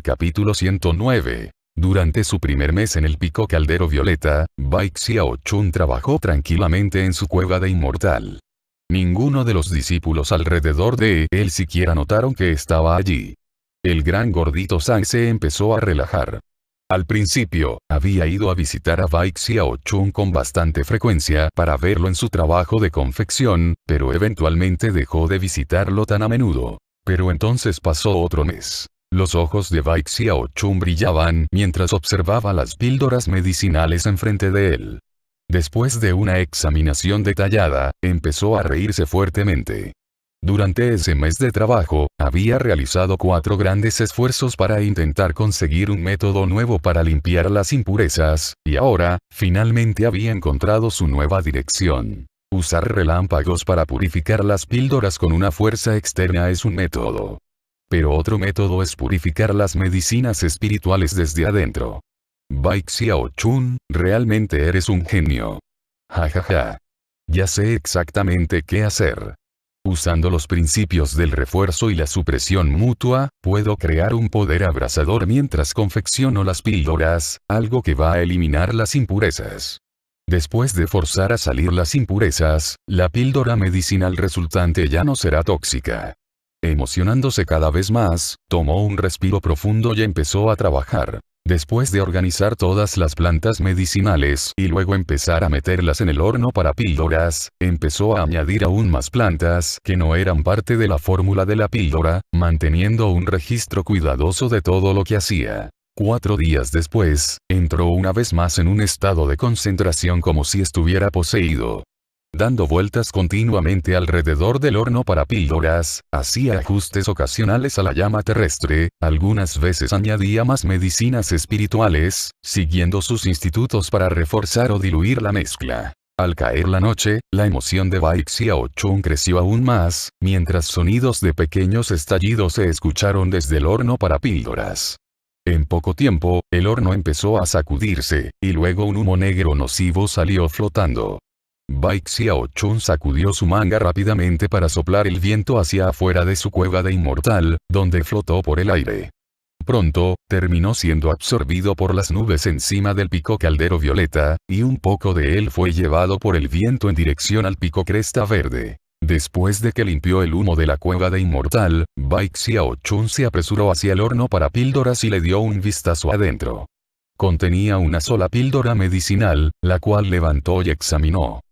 Capítulo 109. Durante su primer mes en el Pico Caldero Violeta, Bai Xiaochun trabajó tranquilamente en su cueva de inmortal. Ninguno de los discípulos alrededor de él siquiera notaron que estaba allí. El gran gordito Zhang se empezó a relajar. Al principio, había ido a visitar a Bai Xiaochun con bastante frecuencia para verlo en su trabajo de confección, pero eventualmente dejó de visitarlo tan a menudo. Pero entonces pasó otro mes. Los ojos de Bai Xiaochun brillaban mientras observaba las píldoras medicinales enfrente de él. Después de una examinación detallada, empezó a reírse fuertemente. Durante ese mes de trabajo, había realizado 4 grandes esfuerzos para intentar conseguir un método nuevo para limpiar las impurezas, y ahora, finalmente había encontrado su nueva dirección. Usar relámpagos para purificar las píldoras con una fuerza externa es un método. Pero otro método es purificar las medicinas espirituales desde adentro. Bai Xiaochun, realmente eres un genio. Jajaja. Ya sé exactamente qué hacer. Usando los principios del refuerzo y la supresión mutua, puedo crear un poder abrasador mientras confecciono las píldoras, algo que va a eliminar las impurezas. Después de forzar a salir las impurezas, la píldora medicinal resultante ya no será tóxica. Emocionándose cada vez más, tomó un respiro profundo y empezó a trabajar. Después de organizar todas las plantas medicinales y luego empezar a meterlas en el horno para píldoras, empezó a añadir aún más plantas que no eran parte de la fórmula de la píldora, manteniendo un registro cuidadoso de todo lo que hacía. 4 días después, entró una vez más en un estado de concentración como si estuviera poseído. Dando vueltas continuamente alrededor del horno para píldoras, hacía ajustes ocasionales a la llama terrestre, algunas veces añadía más medicinas espirituales, siguiendo sus institutos para reforzar o diluir la mezcla. Al caer la noche, la emoción de Bai Xiaochun creció aún más, mientras sonidos de pequeños estallidos se escucharon desde el horno para píldoras. En poco tiempo, el horno empezó a sacudirse, y luego un humo negro nocivo salió flotando. Bai Xiaochun sacudió su manga rápidamente para soplar el viento hacia afuera de su cueva de inmortal, donde flotó por el aire. Pronto, terminó siendo absorbido por las nubes encima del Pico Caldero Violeta, y un poco de él fue llevado por el viento en dirección al Pico Cresta Verde. Después de que limpió el humo de la cueva de inmortal, Bai Xiaochun se apresuró hacia el horno para píldoras y le dio un vistazo adentro. Contenía una sola píldora medicinal, la cual levantó y examinó.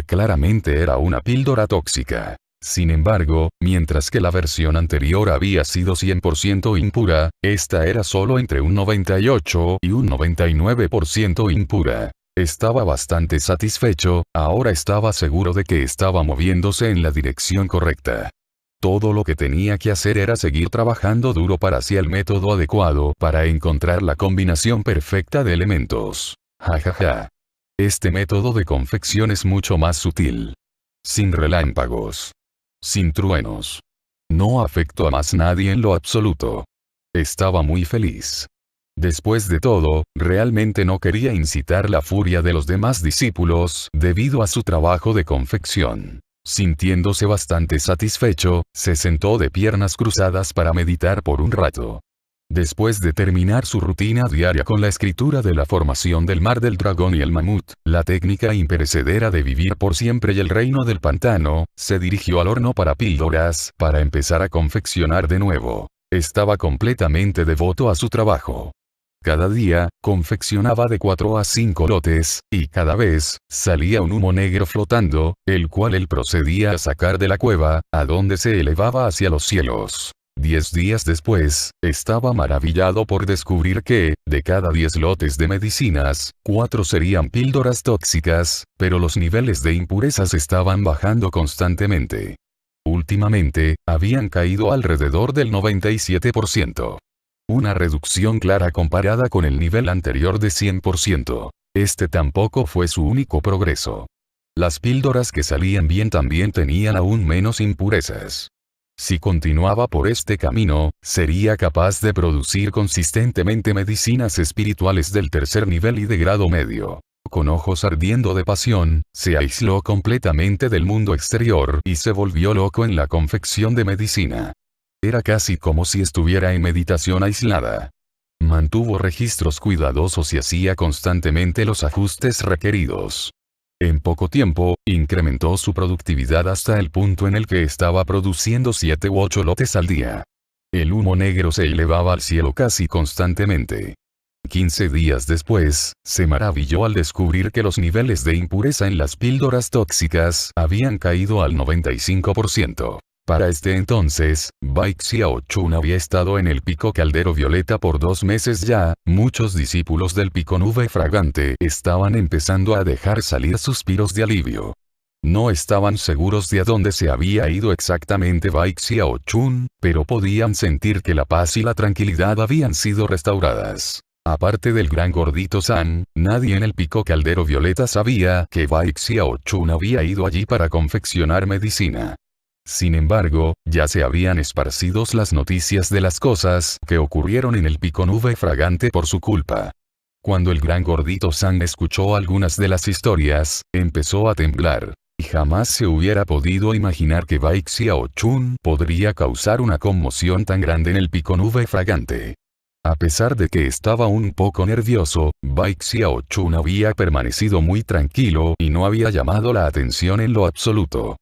Claramente era una píldora tóxica. Sin embargo, mientras que la versión anterior había sido 100% impura, esta era solo entre un 98 y un 99% impura. Estaba bastante satisfecho, ahora estaba seguro de que estaba moviéndose en la dirección correcta. Todo lo que tenía que hacer era seguir trabajando duro para hacia el método adecuado para encontrar la combinación perfecta de elementos. Jajaja. Este método de confección es mucho más sutil. Sin relámpagos. Sin truenos. No afectó a más nadie en lo absoluto. Estaba muy feliz. Después de todo, realmente no quería incitar la furia de los demás discípulos debido a su trabajo de confección. Sintiéndose bastante satisfecho, se sentó de piernas cruzadas para meditar por un rato. Después de terminar su rutina diaria con la escritura de la formación del mar del dragón y el mamut, la técnica imperecedera de vivir por siempre y el reino del pantano, se dirigió al horno para píldoras para empezar a confeccionar de nuevo. Estaba completamente devoto a su trabajo. Cada día, confeccionaba de 4 a 5 lotes, y cada vez, salía un humo negro flotando, el cual él procedía a sacar de la cueva, a donde se elevaba hacia los cielos. 10 días después, estaba maravillado por descubrir que, de cada 10 lotes de medicinas, 4 serían píldoras tóxicas, pero los niveles de impurezas estaban bajando constantemente. Últimamente, habían caído alrededor del 97%. Una reducción clara comparada con el nivel anterior de 100%. Este tampoco fue su único progreso. Las píldoras que salían bien también tenían aún menos impurezas. Si continuaba por este camino, sería capaz de producir consistentemente medicinas espirituales del tercer nivel y de grado medio. Con ojos ardiendo de pasión, se aisló completamente del mundo exterior y se volvió loco en la confección de medicina. Era casi como si estuviera en meditación aislada. mantuvo registros cuidadosos y hacía constantemente los ajustes requeridos. En poco tiempo, incrementó su productividad hasta el punto en el que estaba produciendo 7 u 8 lotes al día. El humo negro se elevaba al cielo casi constantemente. 15 días después, se maravilló al descubrir que los niveles de impureza en las píldoras tóxicas habían caído al 95%. Para este entonces, Bai Xiaochun había estado en el pico Caldero Violeta por 2 meses ya. Muchos discípulos del pico Nube Fragante estaban empezando a dejar salir suspiros de alivio. No estaban seguros de a dónde se había ido exactamente Bai Xiaochun, pero podían sentir que la paz y la tranquilidad habían sido restauradas. Aparte del gran gordito San, nadie en el pico Caldero Violeta sabía que Bai Xiaochun había ido allí para confeccionar medicina. Sin embargo, ya se habían esparcido las noticias de las cosas que ocurrieron en el pico Nube Fragante por su culpa. Cuando el gran gordito San escuchó algunas de las historias, empezó a temblar. Y jamás se hubiera podido imaginar que Bai Xiaochun podría causar una conmoción tan grande en el pico Nube Fragante. A pesar de que estaba un poco nervioso, Bai Xiaochun había permanecido muy tranquilo y no había llamado la atención en lo absoluto.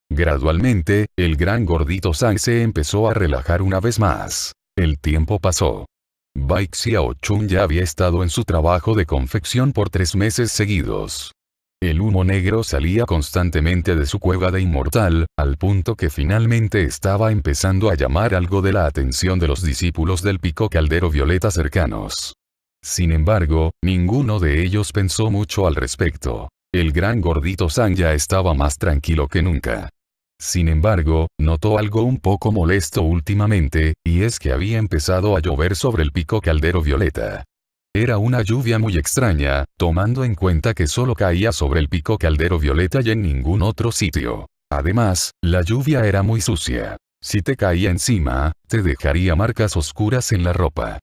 Gradualmente, el gran gordito San se empezó a relajar una vez más. El tiempo pasó. Bai Xiaochun ya había estado en su trabajo de confección por 3 meses seguidos. El humo negro salía constantemente de su cueva de inmortal, al punto que finalmente estaba empezando a llamar algo de la atención de los discípulos del pico Caldero Violeta cercanos. Sin embargo, ninguno de ellos pensó mucho al respecto. El gran gordito San ya estaba más tranquilo que nunca. Sin embargo, notó algo un poco molesto últimamente, y es que había empezado a llover sobre el pico Caldero Violeta. Era una lluvia muy extraña, tomando en cuenta que solo caía sobre el pico Caldero Violeta y en ningún otro sitio. Además, la lluvia era muy sucia. Si te caía encima, te dejaría marcas oscuras en la ropa.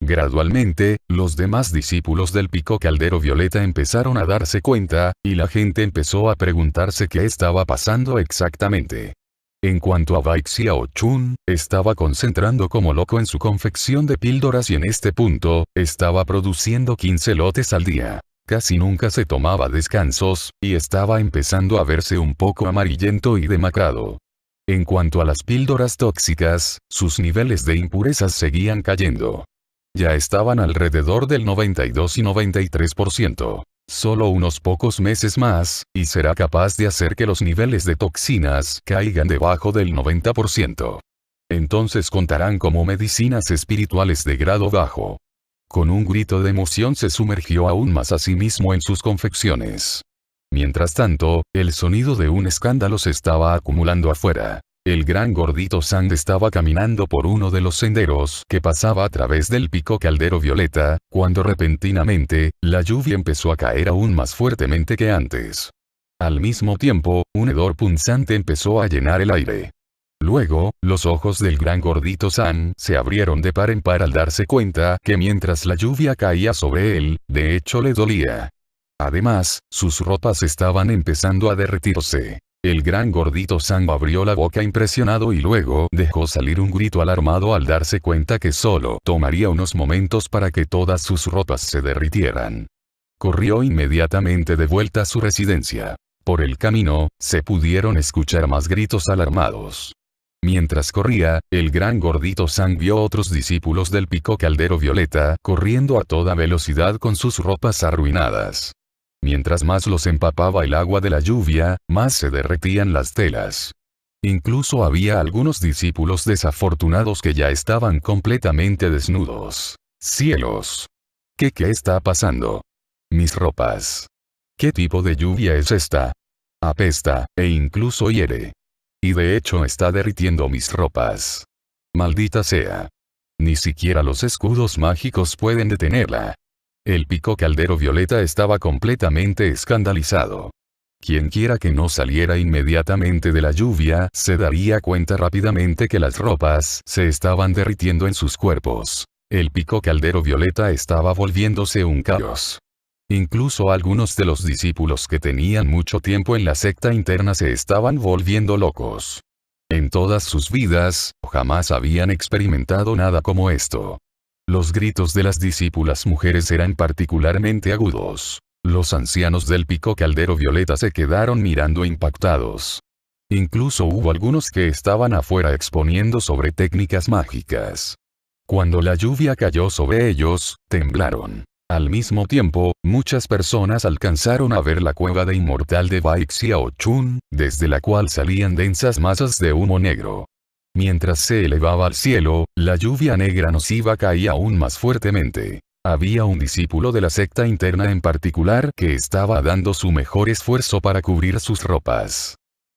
Gradualmente, los demás discípulos del pico Caldero Violeta empezaron a darse cuenta, y la gente empezó a preguntarse qué estaba pasando exactamente. En cuanto a Bai Xiaochun, estaba concentrando como loco en su confección de píldoras y en este punto, estaba produciendo 15 lotes al día. Casi nunca se tomaba descansos, y estaba empezando a verse un poco amarillento y demacrado. En cuanto a las píldoras tóxicas, sus niveles de impurezas seguían cayendo. Ya estaban alrededor del 92 y 93%. Solo unos pocos meses más, y será capaz de hacer que los niveles de toxinas caigan debajo del 90%. Entonces contarán como medicinas espirituales de grado bajo. Con un grito de emoción se sumergió aún más a sí mismo en sus confecciones. Mientras tanto, el sonido de un escándalo se estaba acumulando afuera. El gran gordito San estaba caminando por uno de los senderos que pasaba a través del pico Caldero Violeta, cuando repentinamente, la lluvia empezó a caer aún más fuertemente que antes. Al mismo tiempo, un hedor punzante empezó a llenar el aire. Luego, los ojos del gran gordito San se abrieron de par en par al darse cuenta que mientras la lluvia caía sobre él, de hecho le dolía. Además, sus ropas estaban empezando a derretirse. El gran gordito San abrió la boca impresionado y luego dejó salir un grito alarmado al darse cuenta que solo tomaría unos momentos para que todas sus ropas se derritieran. Corrió inmediatamente de vuelta a su residencia. Por el camino, se pudieron escuchar más gritos alarmados. Mientras corría, el gran gordito San vio otros discípulos del pico Caldero Violeta corriendo a toda velocidad con sus ropas arruinadas. Mientras más los empapaba el agua de la lluvia, más se derretían las telas. Incluso había algunos discípulos desafortunados que ya estaban completamente desnudos. ¡Cielos! ¿Qué está pasando? Mis ropas. ¿Qué tipo de lluvia es esta? Apesta, e incluso hiere. Y de hecho está derritiendo mis ropas. Maldita sea. Ni siquiera los escudos mágicos pueden detenerla. El pico Caldero Violeta estaba completamente escandalizado. Quienquiera que no saliera inmediatamente de la lluvia se daría cuenta rápidamente que las ropas se estaban derritiendo en sus cuerpos. El pico Caldero Violeta estaba volviéndose un caos. Incluso algunos de los discípulos que tenían mucho tiempo en la secta interna se estaban volviendo locos. En todas sus vidas, jamás habían experimentado nada como esto. Los gritos de las discípulas mujeres eran particularmente agudos. Los ancianos del pico caldero violeta se quedaron mirando impactados. Incluso hubo algunos que estaban afuera exponiendo sobre técnicas mágicas. Cuando la lluvia cayó sobre ellos, temblaron. Al mismo tiempo, muchas personas alcanzaron a ver la cueva de inmortal de Baixiaochun, desde la cual salían densas masas de humo negro. Mientras se elevaba al cielo, la lluvia negra nociva caía aún más fuertemente. Había un discípulo de la secta interna en particular que estaba dando su mejor esfuerzo para cubrir sus ropas.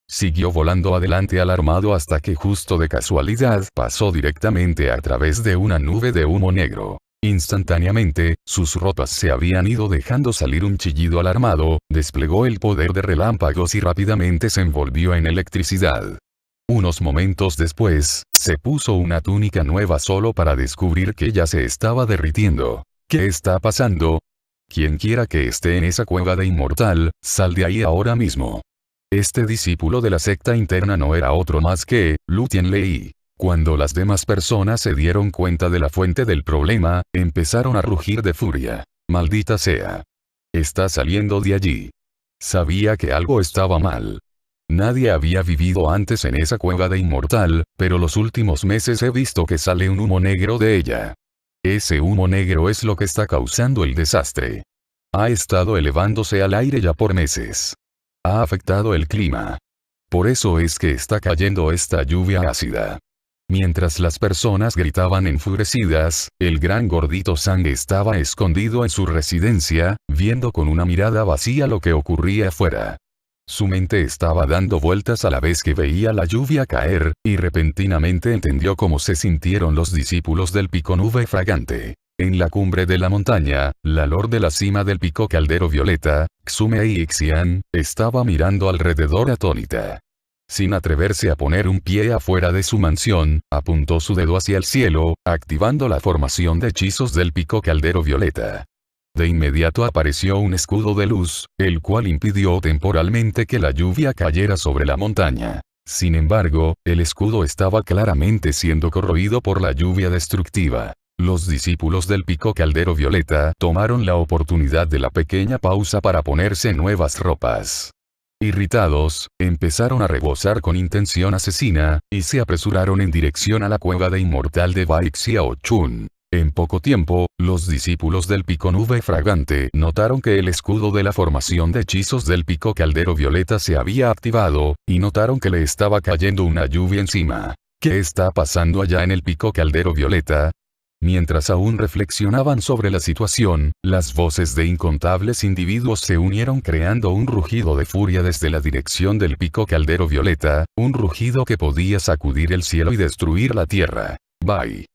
Siguió volando adelante alarmado hasta que justo de casualidad pasó directamente a través de una nube de humo negro. Instantáneamente, sus ropas se habían ido dejando salir un chillido alarmado, desplegó el poder de relámpagos y rápidamente se envolvió en electricidad. Unos momentos después, se puso una túnica nueva solo para descubrir que ya se estaba derritiendo. ¿Qué está pasando? Quien quiera que esté en esa cueva de inmortal, sal de ahí ahora mismo. Este discípulo de la secta interna no era otro más que Lu Tianlei. Cuando las demás personas se dieron cuenta de la fuente del problema, empezaron a rugir de furia. Maldita sea. Está saliendo de allí. Sabía que algo estaba mal. Nadie había vivido antes en esa cueva de inmortal, pero los últimos meses he visto que sale un humo negro de ella. Ese humo negro es lo que está causando el desastre. Ha estado elevándose al aire ya por meses. Ha afectado el clima. Por eso es que está cayendo esta lluvia ácida. Mientras las personas gritaban enfurecidas, el gran gordito Sang estaba escondido en su residencia, viendo con una mirada vacía lo que ocurría afuera. Su mente estaba dando vueltas a la vez que veía la lluvia caer, y repentinamente entendió cómo se sintieron los discípulos del pico nube fragante. En la cumbre de la montaña, la lord de la cima del pico caldero violeta, Xumei Xian, estaba mirando alrededor atónita. Sin atreverse a poner un pie afuera de su mansión, apuntó su dedo hacia el cielo, activando la formación de hechizos del pico caldero violeta. De inmediato apareció un escudo de luz, el cual impidió temporalmente que la lluvia cayera sobre la montaña. Sin embargo, el escudo estaba claramente siendo corroído por la lluvia destructiva. Los discípulos del pico caldero violeta tomaron la oportunidad de la pequeña pausa para ponerse nuevas ropas. Irritados, empezaron a rebosar con intención asesina, y se apresuraron en dirección a la cueva de inmortal de Baixiaochun. En poco tiempo, los discípulos del pico nube fragante notaron que el escudo de la formación de hechizos del pico caldero violeta se había activado, y notaron que le estaba cayendo una lluvia encima. ¿Qué está pasando allá en el pico caldero violeta? Mientras aún reflexionaban sobre la situación, las voces de incontables individuos se unieron creando un rugido de furia desde la dirección del pico caldero violeta, un rugido que podía sacudir el cielo y destruir la tierra. Bai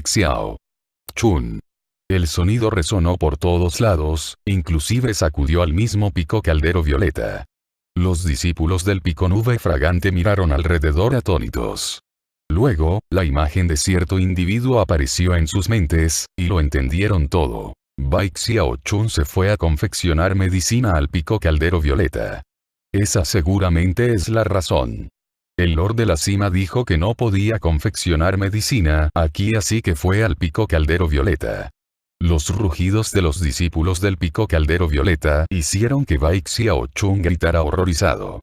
Xiao Chun. El sonido resonó por todos lados, inclusive sacudió al mismo pico caldero violeta. Los discípulos del pico nube fragante miraron alrededor atónitos. Luego, la imagen de cierto individuo apareció en sus mentes, y lo entendieron todo. Baixiaochun se fue a confeccionar medicina al pico caldero violeta. Esa seguramente es la razón. El lord de la cima dijo que no podía confeccionar medicina aquí, así que fue al pico caldero violeta. Los rugidos de los discípulos del pico caldero violeta hicieron que Baixiaochun gritara horrorizado.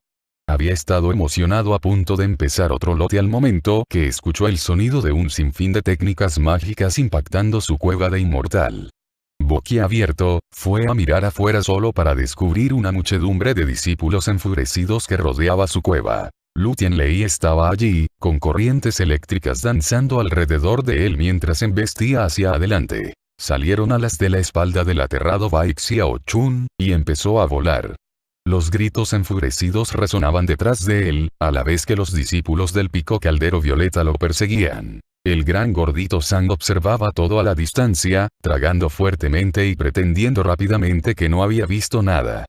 Había estado emocionado a punto de empezar otro lote al momento que escuchó el sonido de un sinfín de técnicas mágicas impactando su cueva de inmortal. Boquiabierto, fue a mirar afuera solo para descubrir una muchedumbre de discípulos enfurecidos que rodeaba su cueva. Lu Tianlei estaba allí, con corrientes eléctricas danzando alrededor de él mientras embestía hacia adelante. Salieron alas de la espalda del aterrado Baixiaochun, y empezó a volar. Los gritos enfurecidos resonaban detrás de él, a la vez que los discípulos del pico caldero violeta lo perseguían. El gran gordito Sang observaba todo a la distancia, tragando fuertemente y pretendiendo rápidamente que no había visto nada.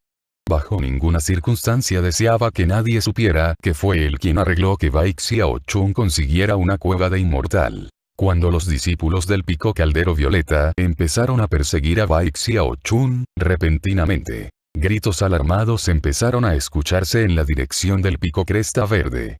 Bajo ninguna circunstancia deseaba que nadie supiera que fue él quien arregló que Baixiaochun consiguiera una cueva de inmortal. Cuando los discípulos del pico caldero violeta empezaron a perseguir a Baixiaochun, repentinamente, gritos alarmados empezaron a escucharse en la dirección del pico cresta verde.